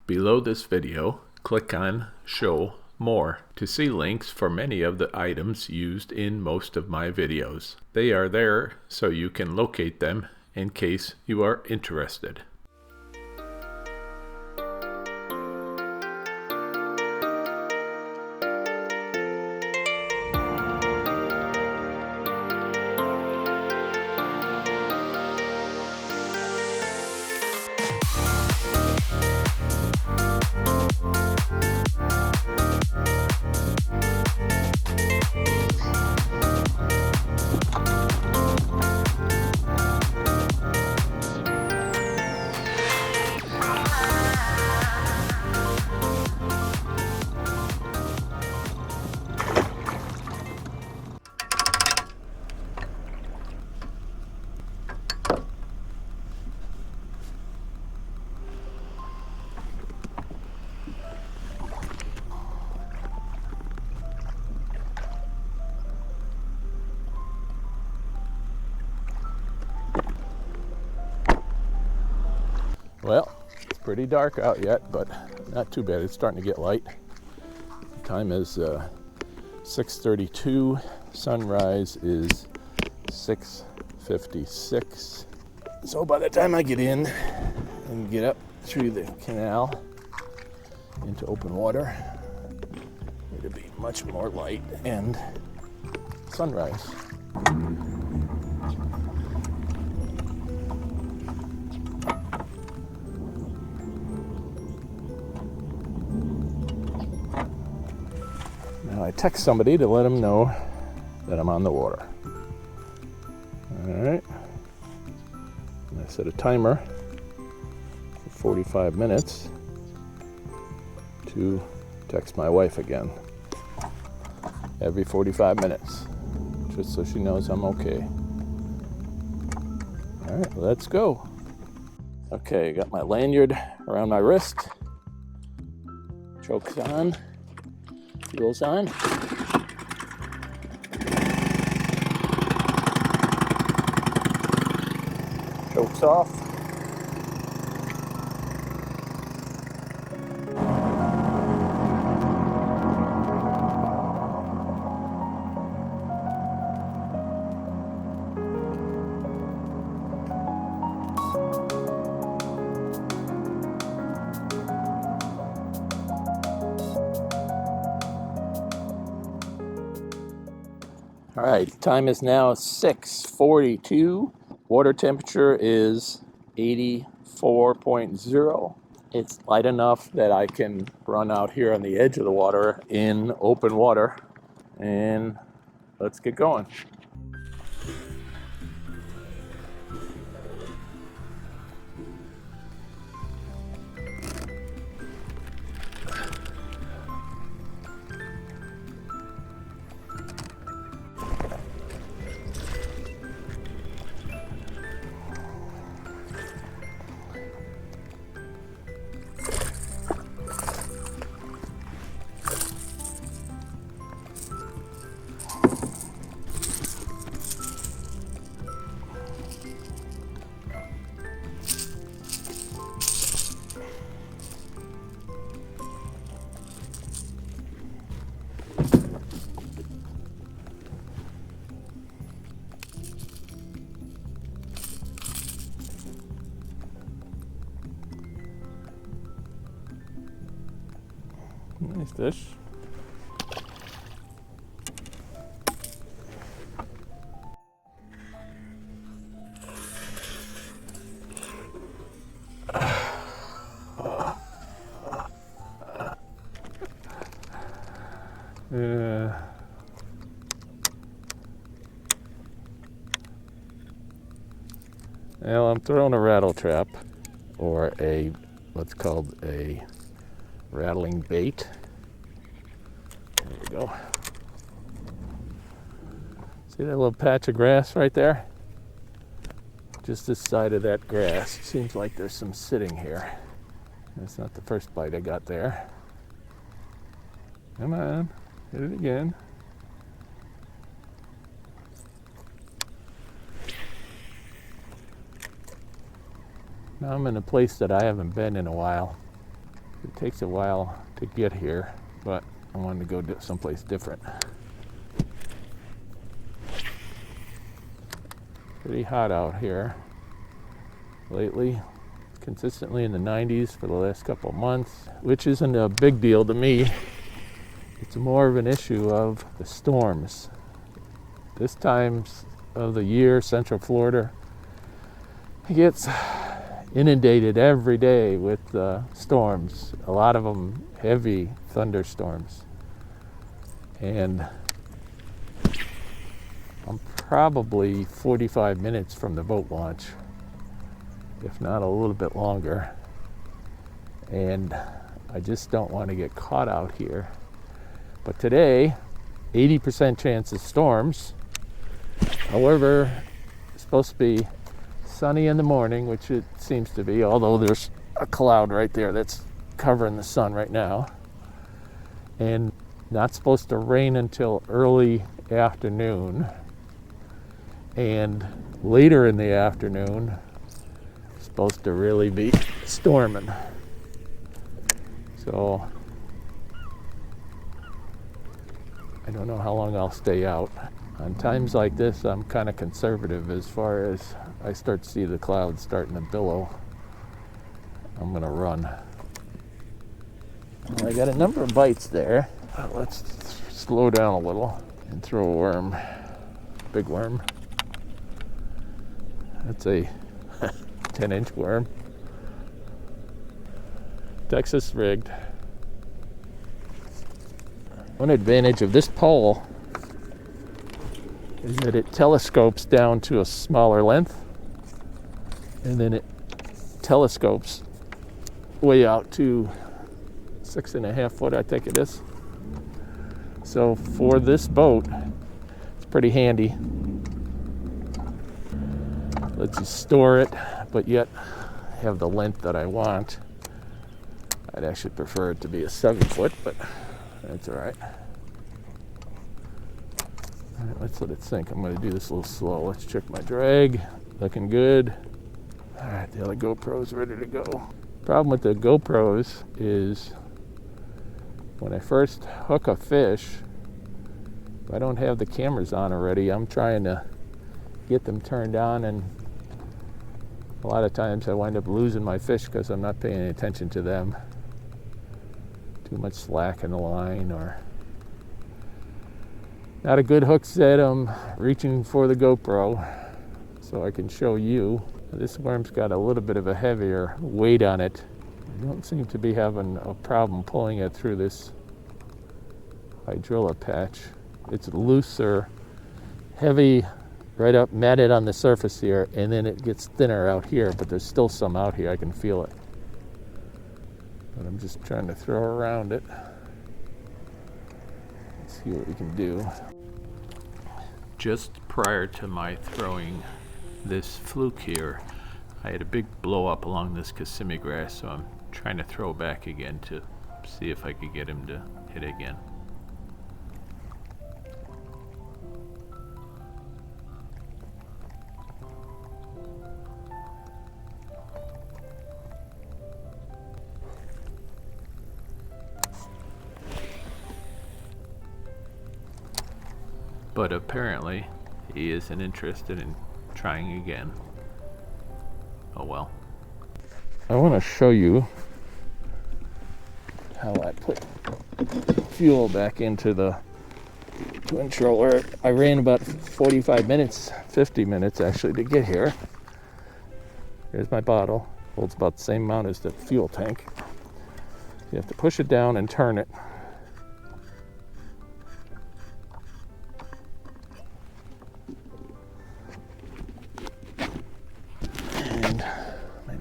Below this video, click on Show More to see links for many of the items used in most of my videos. They are there so you can locate them in case you are interested. Well, it's pretty dark out yet, but not too bad. It's starting to get light. The time is 6:32. Sunrise is 6:56. So by the time I get in and get up through the canal into open water, it'll be much more light and sunrise. I text somebody to let them know that I'm on the water. Alright. I set a timer for 45 minutes to text my wife again. Every 45 minutes. Just so she knows I'm okay. Alright, let's go. Okay, got my lanyard around my wrist. Choke's on. Fuel's on. Choke's off. All right, time is now 6:42. Water temperature is 84.0. It's light enough that I can run out here on the edge of the water in open water. And let's get going. Nice fish. Yeah. Well, I'm throwing a rattle trap, or what's called a rattling bait. There we go. See that little patch of grass right there? Just this side of that grass. Seems like there's some sitting here. That's not the first bite I got there. Come on. Hit it again. Now I'm in a place that I haven't been in a while. It takes a while to get here, but I wanted to go someplace different. Pretty hot out here lately. Consistently in the 90s for the last couple of months, which isn't a big deal to me. It's more of an issue of the storms. This time of the year, Central Florida, it gets inundated every day with storms. A lot of them heavy thunderstorms. And I'm probably 45 minutes from the boat launch, if not a little bit longer. And I just don't want to get caught out here. But today, 80% chance of storms. However, it's supposed to be sunny in the morning, which it seems to be, although there's a cloud right there that's covering the sun right now. And not supposed to rain until early afternoon. And later in the afternoon, it's supposed to really be storming. So I don't know how long I'll stay out. On times like this, I'm kind of conservative as far as I start to see the clouds starting to billow. I'm gonna run. Well, I got a number of bites there. Let's slow down a little and throw a worm. Big worm. That's a 10-inch worm. Texas rigged. One advantage of this pole is that it telescopes down to a smaller length, and then it telescopes way out to 6.5 foot, I think it is. So for this boat, it's pretty handy. Lets you store it, but yet have the length that I want. I'd actually prefer it to be a 7 foot, but that's all right. All right, let's let it sink. I'm going to do this a little slow. Let's check my drag. Looking good. All right, the other GoPro's ready to go. Problem with the GoPros is when I first hook a fish, if I don't have the cameras on already, I'm trying to get them turned on, and a lot of times I wind up losing my fish because I'm not paying attention to them. Too much slack in the line, or not a good hook set. I'm reaching for the GoPro so I can show you. This worm's got a little bit of a heavier weight on it. I don't seem to be having a problem pulling it through this hydrilla patch. It's looser, heavy right up, matted on the surface here, and then it gets thinner out here, but there's still some out here. I can feel it. But I'm just trying to throw around it. Let's see what we can do. Just prior to my throwing this fluke here, I had a big blow up along this Kissimmee grass, so I'm trying to throw back again to see if I could get him to hit again. But apparently he isn't interested in trying again. Oh well. I want to show you how I put fuel back into the twin troller. I ran about 45 minutes, 50 minutes actually, to get here. Here's my bottle. Holds about the same amount as the fuel tank. You have to push it down and turn it.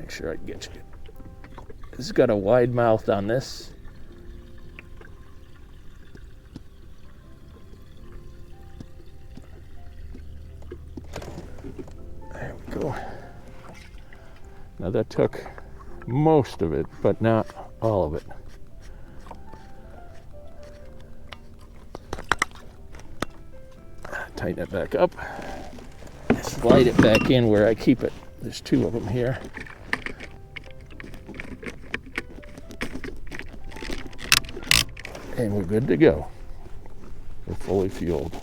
Sure I can get you. This has got a wide mouth on this. There we go. Now that took most of it, but not all of it. tighten it back up. Slide it back in where I keep it. There's two of them here. And we're good to go. We're fully fueled.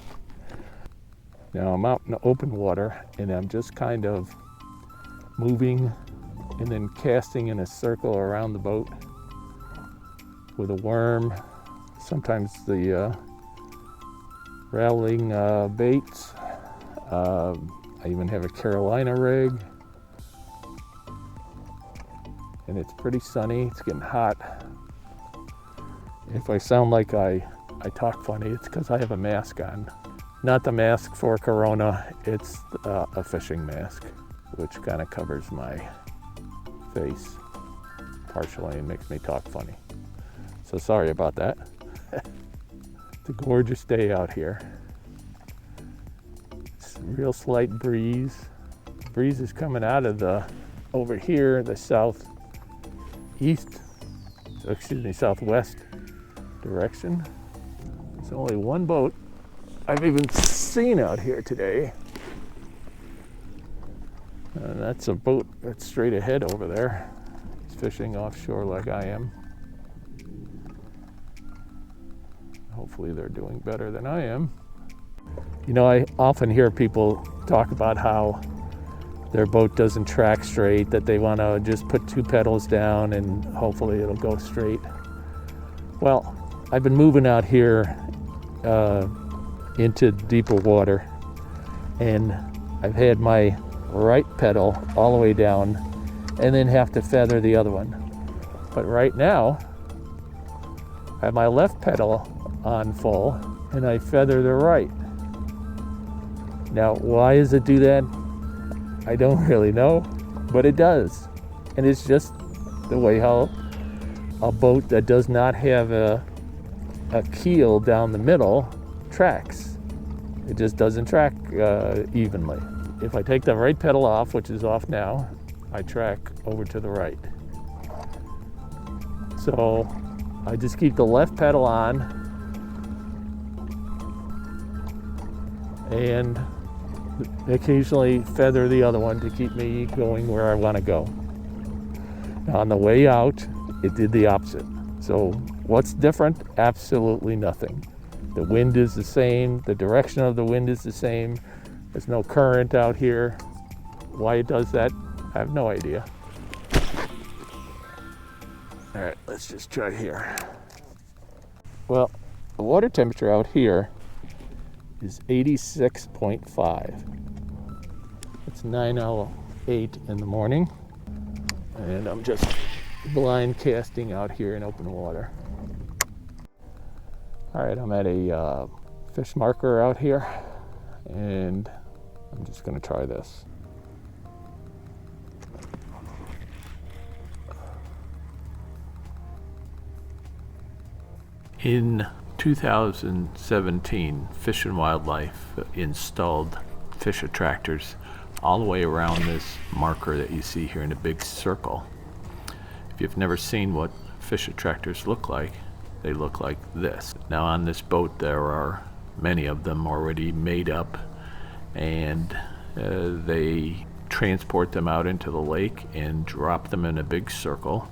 Now I'm out in the open water and I'm just kind of moving and then casting in a circle around the boat with a worm, sometimes the rattling baits. I even have a Carolina rig. And it's pretty sunny, it's getting hot. If I sound like I talk funny, it's because I have a mask on. Not the mask for Corona, it's a fishing mask, which kind of covers my face partially and makes me talk funny. So sorry about that. It's a gorgeous day out here. It's a real slight breeze. The breeze is coming out of over here, the southwest direction. There's only one boat I've even seen out here today. And that's a boat that's straight ahead over there. It's fishing offshore like I am. Hopefully they're doing better than I am. You know, I often hear people talk about how their boat doesn't track straight, that they want to just put two pedals down and hopefully it'll go straight. Well, I've been moving out here into deeper water, and I've had my right pedal all the way down and then have to feather the other one. But right now, I have my left pedal on full and I feather the right. Now, why does it do that? I don't really know, but it does. And it's just the way how a boat that does not have a keel down the middle tracks. It just doesn't track evenly. If I take the right pedal off, which is off now, I track over to the right. So I just keep the left pedal on and occasionally feather the other one to keep me going where I want to go. Now on the way out, it did the opposite. So what's different? Absolutely nothing. The wind is the same, the direction of the wind is the same. There's no current out here. Why it does that, I have no idea. All right, let's just try here. Well, the water temperature out here is 86.5. It's 9:08 in the morning, and I'm just blind casting out here in open water. All right, I'm at a fish marker out here, and I'm just going to try this. In 2017, Fish and Wildlife installed fish attractors all the way around this marker that you see here in a big circle. If you've never seen what fish attractors look like, they look like this. Now on this boat there are many of them already made up, and they transport them out into the lake and drop them in a big circle,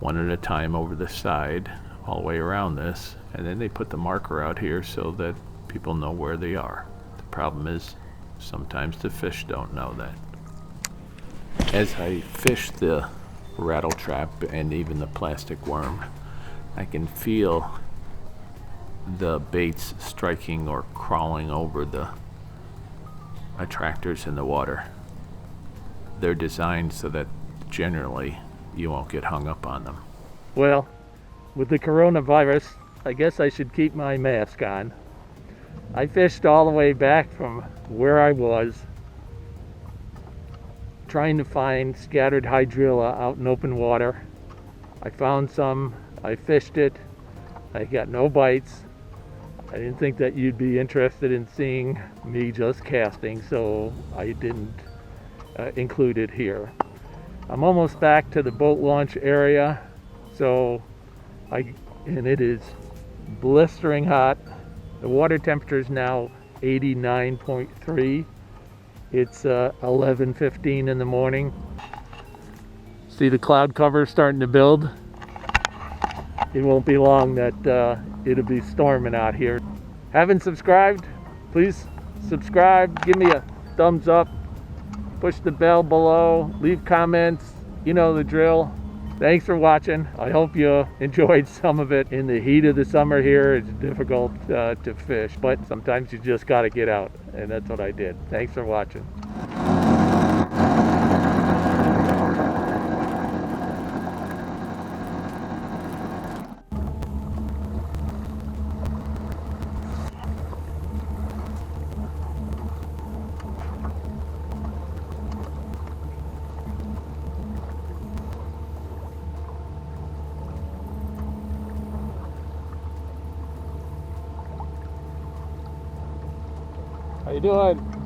one at a time over the side, all the way around this, and then they put the marker out here so that people know where they are. The problem is sometimes the fish don't know that. As I fish the rattle trap and even the plastic worm, I can feel the baits striking or crawling over the attractors in the water. They're designed so that generally you won't get hung up on them. Well, with the coronavirus, I guess I should keep my mask on. I fished all the way back from where I was, trying to find scattered hydrilla out in open water. I found some, I fished it, I got no bites. I didn't think that you'd be interested in seeing me just casting, so I didn't include it here. I'm almost back to the boat launch area, and it is blistering hot. The water temperature is now 89.3. It's 11:15 in the morning. See the cloud cover starting to build? It won't be long that it'll be storming out here. Haven't subscribed? Please subscribe, give me a thumbs up, push the bell below, leave comments, you know the drill. Thanks for watching. I hope you enjoyed some of it. In the heat of the summer here, it's difficult to fish, but sometimes you just gotta get out, and that's what I did. Thanks for watching. How you doing?